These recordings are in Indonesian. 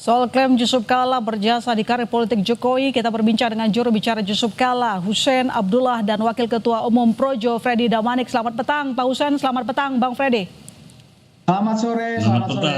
Soal klaim Yusuf Kala berjasa di karir politik Jokowi, kita berbincang dengan juru bicara Yusuf Kala, Hussein Abdullah, dan Wakil Ketua Umum Projo, Freddy Damanik. Selamat petang, Pak Hussein. Selamat petang, Bang Freddy. Selamat sore, selamat sore.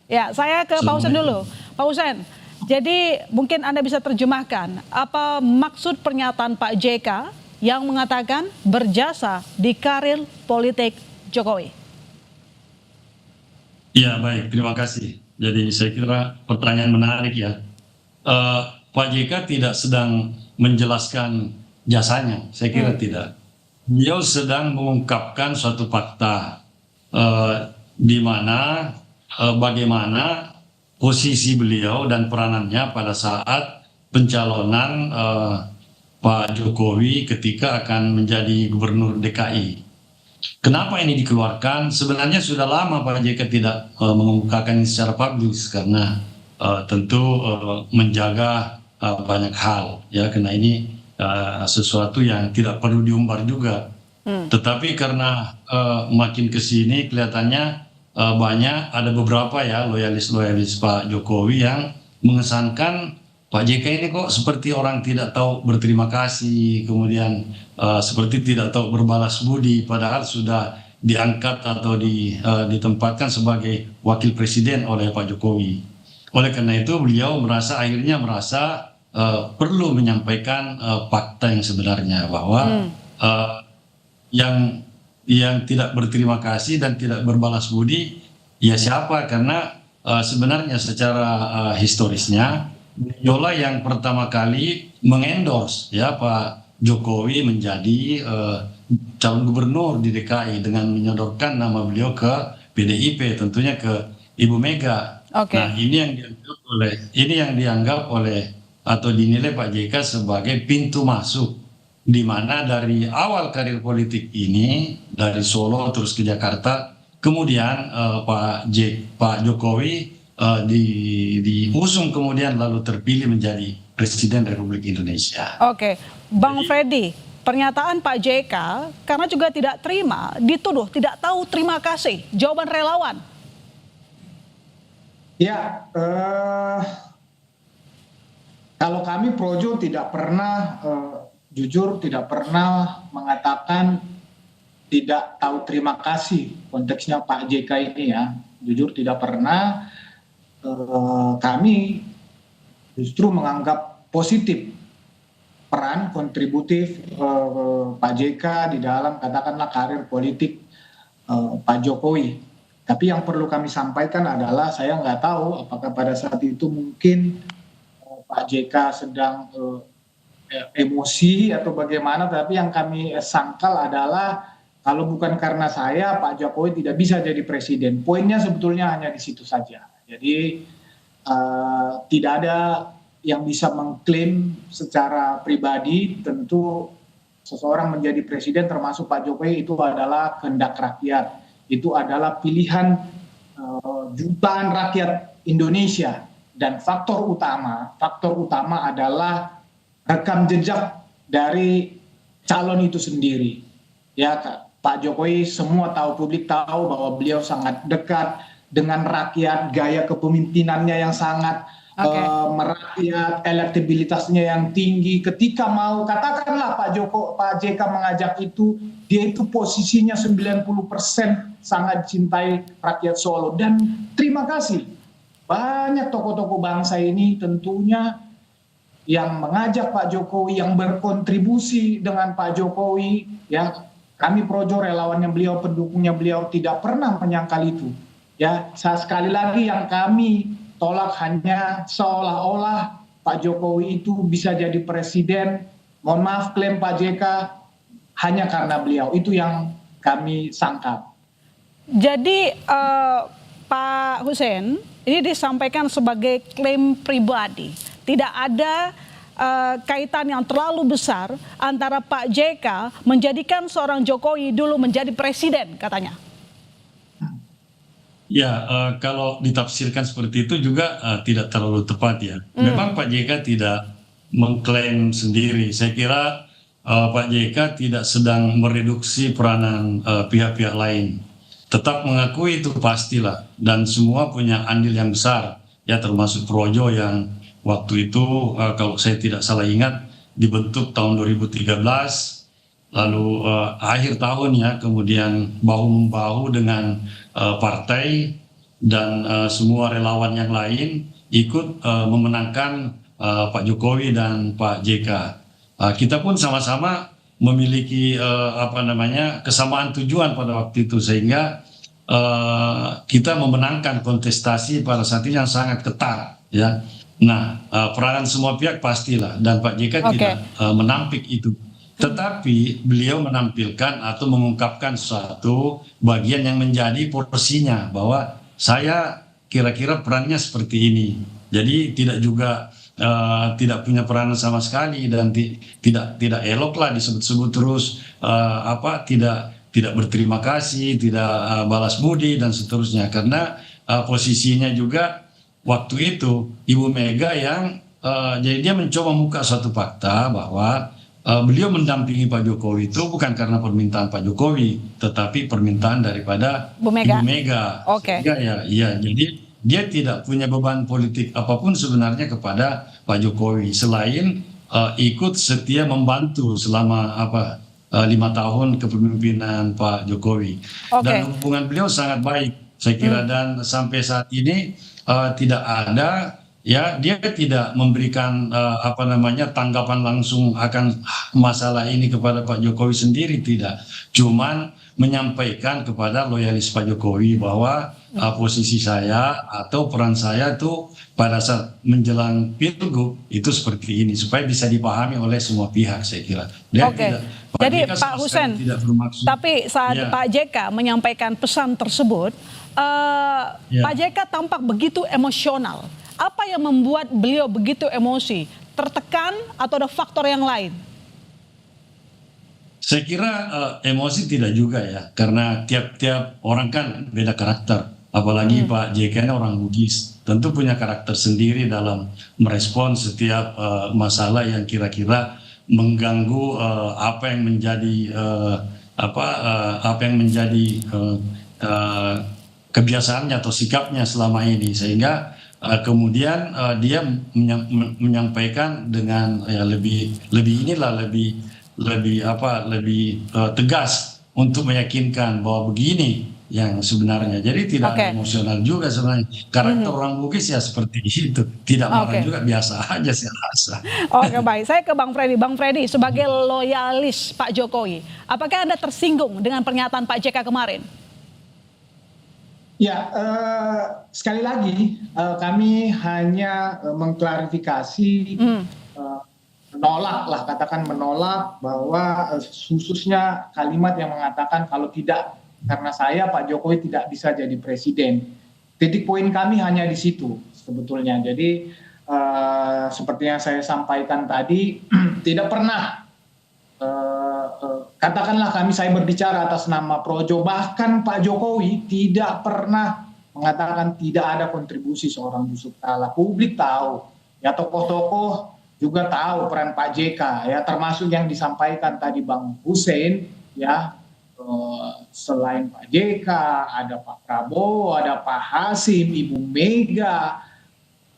Ya, saya ke Pak Hussein dulu. Pak Hussein, jadi mungkin Anda bisa terjemahkan apa maksud pernyataan Pak JK yang mengatakan berjasa di karir politik Jokowi? Ya, baik, terima kasih. Jadi saya kira pertanyaan menarik ya. Pak JK tidak sedang menjelaskan jasanya, saya kira tidak. Beliau sedang mengungkapkan suatu fakta di mana bagaimana posisi beliau dan peranannya pada saat pencalonan Pak Jokowi ketika akan menjadi gubernur DKI. Kenapa ini dikeluarkan? Sebenarnya sudah lama Pak JK tidak mengemukakan ini secara publik karena tentu menjaga banyak hal ya, karena ini sesuatu yang tidak perlu diumbar juga. Tetapi karena makin ke sini kelihatannya banyak ada beberapa ya loyalis Pak Jokowi yang mengesankan Pak JK ini kok seperti orang tidak tahu berterima kasih, kemudian seperti tidak tahu berbalas budi, padahal sudah diangkat atau ditempatkan sebagai wakil presiden oleh Pak Jokowi. Oleh karena itu beliau akhirnya merasa perlu menyampaikan fakta yang sebenarnya bahwa yang tidak berterima kasih dan tidak berbalas budi ya siapa, karena sebenarnya secara historisnya beliaulah yang pertama kali mengendorse ya Pak Jokowi menjadi calon gubernur di DKI dengan menyodorkan nama beliau ke PDIP, tentunya ke Ibu Mega. Okay. Nah, ini yang dianggap oleh atau dinilai Pak JK sebagai pintu masuk, di mana dari awal karir politik ini dari Solo terus ke Jakarta, kemudian Pak Jokowi diusung kemudian lalu terpilih menjadi Presiden Republik Indonesia. Oke, Bang Freddy, pernyataan Pak JK karena juga tidak terima, dituduh tidak tahu terima kasih, jawaban relawan. Ya, kalau kami Projo tidak pernah jujur tidak pernah mengatakan tidak tahu terima kasih, konteksnya Pak JK ini ya, jujur tidak pernah. Kami justru menganggap positif peran kontributif Pak JK di dalam katakanlah karir politik Pak Jokowi. Tapi yang perlu kami sampaikan adalah saya nggak tahu apakah pada saat itu mungkin Pak JK sedang emosi atau bagaimana, tapi yang kami sangkal adalah kalau bukan karena saya Pak Jokowi tidak bisa jadi presiden. Poinnya sebetulnya hanya di situ saja. Jadi tidak ada yang bisa mengklaim secara pribadi, tentu seseorang menjadi presiden termasuk Pak Jokowi itu adalah kehendak rakyat, itu adalah pilihan jutaan rakyat Indonesia, dan faktor utama adalah rekam jejak dari calon itu sendiri. Ya, Pak Jokowi semua tahu, publik tahu bahwa beliau sangat dekat dengan rakyat, gaya kepemimpinannya yang sangat merakyat, elektabilitasnya yang tinggi. Ketika mau katakanlah Pak JK mengajak itu, dia itu posisinya 90% sangat cintai rakyat Solo. Dan terima kasih banyak tokoh-tokoh bangsa ini tentunya yang mengajak Pak Jokowi, yang berkontribusi dengan Pak Jokowi ya. Kami Projo, relawannya beliau, pendukungnya beliau, tidak pernah menyangkal itu. Ya, sekali lagi yang kami tolak hanya seolah-olah Pak Jokowi itu bisa jadi presiden. Mohon maaf, klaim Pak JK hanya karena beliau. Itu yang kami sangkal. Jadi Pak Hussein, ini disampaikan sebagai klaim pribadi. Tidak ada kaitan yang terlalu besar antara Pak JK menjadikan seorang Jokowi dulu menjadi presiden katanya. Ya, kalau ditafsirkan seperti itu juga tidak terlalu tepat ya. Memang Pak JK tidak mengklaim sendiri. Saya kira Pak JK tidak sedang mereduksi peranan pihak-pihak lain. Tetap mengakui itu pastilah, dan semua punya andil yang besar ya termasuk Projo yang waktu itu kalau saya tidak salah ingat dibentuk tahun 2013, lalu akhir tahun ya kemudian bahu-membahu dengan partai dan semua relawan yang lain ikut memenangkan Pak Jokowi dan Pak JK. Kita pun sama-sama memiliki kesamaan tujuan pada waktu itu, sehingga kita memenangkan kontestasi pada saat itu yang sangat ketat ya. Nah, peranan semua pihak pastilah, dan Pak JK tidak menampik itu. Tetapi beliau menampilkan atau mengungkapkan suatu bagian yang menjadi porsinya, bahwa saya kira-kira perannya seperti ini. Jadi tidak juga tidak punya peranan sama sekali, dan tidak elok lah disebut-sebut terus tidak berterima kasih, tidak balas budi dan seterusnya, karena posisinya juga waktu itu Ibu Mega yang jadi dia mencoba membuka suatu fakta bahwa beliau mendampingi Pak Jokowi itu bukan karena permintaan Pak Jokowi, tetapi permintaan daripada Bu Mega. Ibu Mega. Oke. Ya, jadi dia tidak punya beban politik apapun sebenarnya kepada Pak Jokowi selain ikut setia membantu selama 5 tahun kepemimpinan Pak Jokowi. Dan hubungan beliau sangat baik, saya kira, dan sampai saat ini tidak ada ya, dia tidak memberikan tanggapan langsung akan masalah ini kepada Pak Jokowi sendiri, tidak. Cuman menyampaikan kepada loyalis Pak Jokowi bahwa posisi saya atau peran saya itu pada saat menjelang Pilgub itu seperti ini, supaya bisa dipahami oleh semua pihak, saya kira. Jadi Pak Hussein, tapi saat Pak JK menyampaikan pesan tersebut, Pak JK tampak begitu emosional. Apa yang membuat beliau begitu emosi? Tertekan atau ada faktor yang lain? Saya kira emosi tidak juga ya, karena tiap-tiap orang kan beda karakter. Apalagi Pak JK ini orang Bugis, tentu punya karakter sendiri dalam merespon setiap masalah yang kira-kira mengganggu apa yang menjadi kebiasaannya atau sikapnya selama ini, sehingga kemudian dia menyampaikan dengan lebih tegas untuk meyakinkan bahwa begini yang sebenarnya. Jadi tidak emosional juga sebenarnya. Karakter orang Bugis ya seperti itu, tidak marah juga, biasa aja saya rasa. Oke, baik. Saya ke Bang Freddy. Bang Freddy, sebagai loyalis Pak Jokowi, apakah Anda tersinggung dengan pernyataan Pak JK kemarin? Ya, sekali lagi kami hanya mengklarifikasi, menolak bahwa khususnya kalimat yang mengatakan kalau tidak karena saya Pak Jokowi tidak bisa jadi presiden. Titik poin kami hanya di situ sebetulnya. Jadi seperti yang saya sampaikan tadi, tidak pernah katakanlah saya berbicara atas nama Projo, bahkan Pak Jokowi tidak pernah mengatakan tidak ada kontribusi seorang Yusuf Kalla. Publik tahu, ya tokoh-tokoh juga tahu peran Pak JK, ya termasuk yang disampaikan tadi Bang Hussein, ya selain Pak JK ada Pak Prabowo, ada Pak Hasim, Ibu Mega,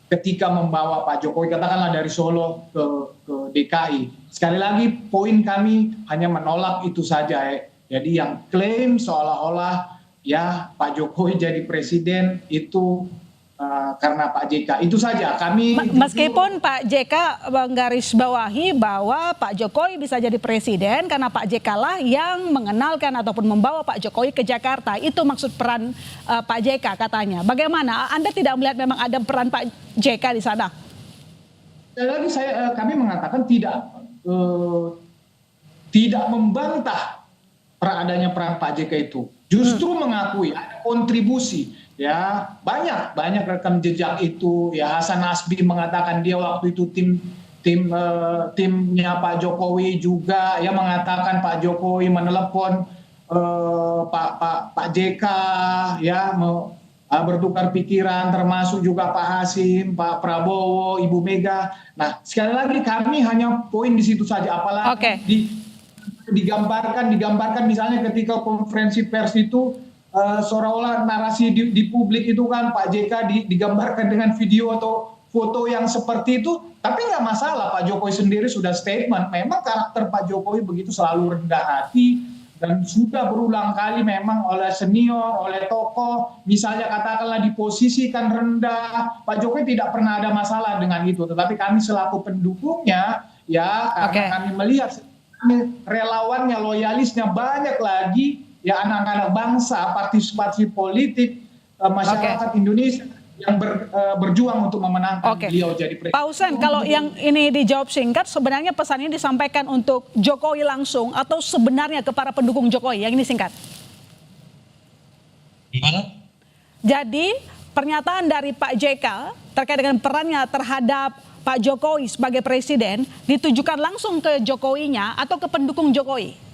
ketika membawa Pak Jokowi katakanlah dari Solo ke DKI. Sekali lagi poin kami hanya menolak itu saja. Jadi yang klaim seolah-olah ya Pak Jokowi jadi presiden itu karena Pak JK, itu saja. Kami meskipun Pak JK menggarisbawahi bahwa Pak Jokowi bisa jadi presiden karena Pak JK lah yang mengenalkan ataupun membawa Pak Jokowi ke Jakarta. Itu maksud peran Pak JK katanya. Bagaimana? Anda tidak melihat memang ada peran Pak JK di sana? Sekali lagi kami mengatakan tidak membantah adanya peran Pak JK itu. Justru mengakui ada kontribusi. Ya, banyak rekam jejak itu. Ya, Hasan Nasbi mengatakan dia waktu itu timnya Pak Jokowi juga ya mengatakan Pak Jokowi menelepon Pak JK ya bertukar pikiran, termasuk juga Pak Hasim, Pak Prabowo, Ibu Mega. Nah, sekali lagi kami hanya poin di situ saja, apalagi digambarkan misalnya ketika konferensi pers itu seolah-olah narasi di publik itu kan Pak JK digambarkan dengan video atau foto yang seperti itu, tapi nggak masalah. Pak Jokowi sendiri sudah statement, memang karakter Pak Jokowi begitu, selalu rendah hati, dan sudah berulang kali memang oleh senior, oleh tokoh, misalnya katakanlah diposisikan rendah, Pak Jokowi tidak pernah ada masalah dengan itu. Tetapi kami selaku pendukungnya, ya karena kami melihat relawannya, loyalisnya banyak lagi, ya anak-anak bangsa, partisipasi politik, masyarakat Indonesia yang berjuang untuk memenangkan beliau jadi presiden. Pak Hussein, kalau yang ini dijawab singkat, sebenarnya pesannya disampaikan untuk Jokowi langsung atau sebenarnya ke para pendukung Jokowi? Yang ini singkat. Gimana? Jadi pernyataan dari Pak JK terkait dengan perannya terhadap Pak Jokowi sebagai presiden ditujukan langsung ke Jokowinya atau ke pendukung Jokowi?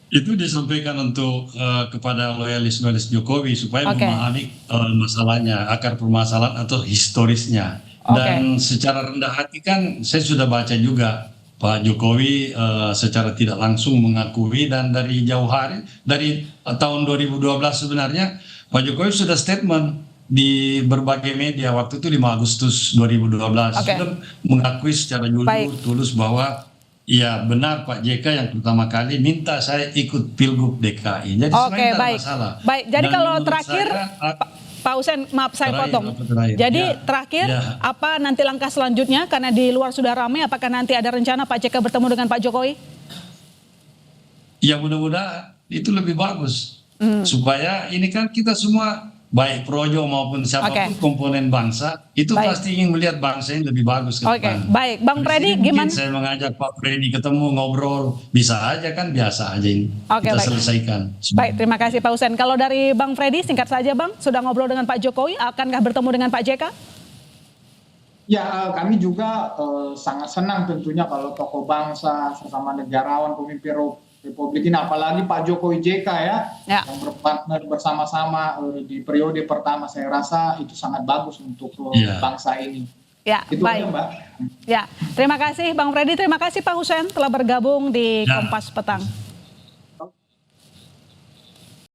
Itu disampaikan untuk kepada loyalis Jokowi supaya memahami masalahnya, akar permasalahan atau historisnya. Dan secara rendah hati kan saya sudah baca juga Pak Jokowi secara tidak langsung mengakui, dan dari jauh hari, dari tahun 2012 sebenarnya Pak Jokowi sudah statement di berbagai media waktu itu 5 Agustus 2012 sudah mengakui secara jujur tulus bahwa iya benar Pak JK yang pertama kali minta saya ikut Pilgub DKI. Jadi sebenarnya tidak ada masalah. Baik, jadi dan kalau terakhir Pak Hussein, maaf saya potong. Jadi terakhir apa nanti langkah selanjutnya, karena di luar sudah ramai, apakah nanti ada rencana Pak JK bertemu dengan Pak Jokowi? Ya mudah-mudahan itu lebih bagus. Supaya ini kan kita semua baik projo maupun siapapun komponen bangsa itu pasti ingin melihat bangsa yang lebih bagus ke depan. Baik, Bang Freddy gimana? Saya mengajak Pak Freddy ketemu ngobrol, bisa aja kan, biasa aja ini kita selesaikan. Baik, terima kasih Pak Hussein. Kalau dari Bang Freddy singkat saja Bang, sudah ngobrol dengan Pak Jokowi, akankah bertemu dengan Pak JK? Ya, kami juga sangat senang tentunya kalau tokoh bangsa, sesama negarawan, pemimpin Republik ini, apalagi Pak Jokowi JK yang berpartner bersama-sama di periode pertama, saya rasa itu sangat bagus untuk bangsa ini. Ya, itu baik. aja, Mbak. Ya, terima kasih Bang Freddy, terima kasih Pak Hussein telah bergabung di Kompas Petang.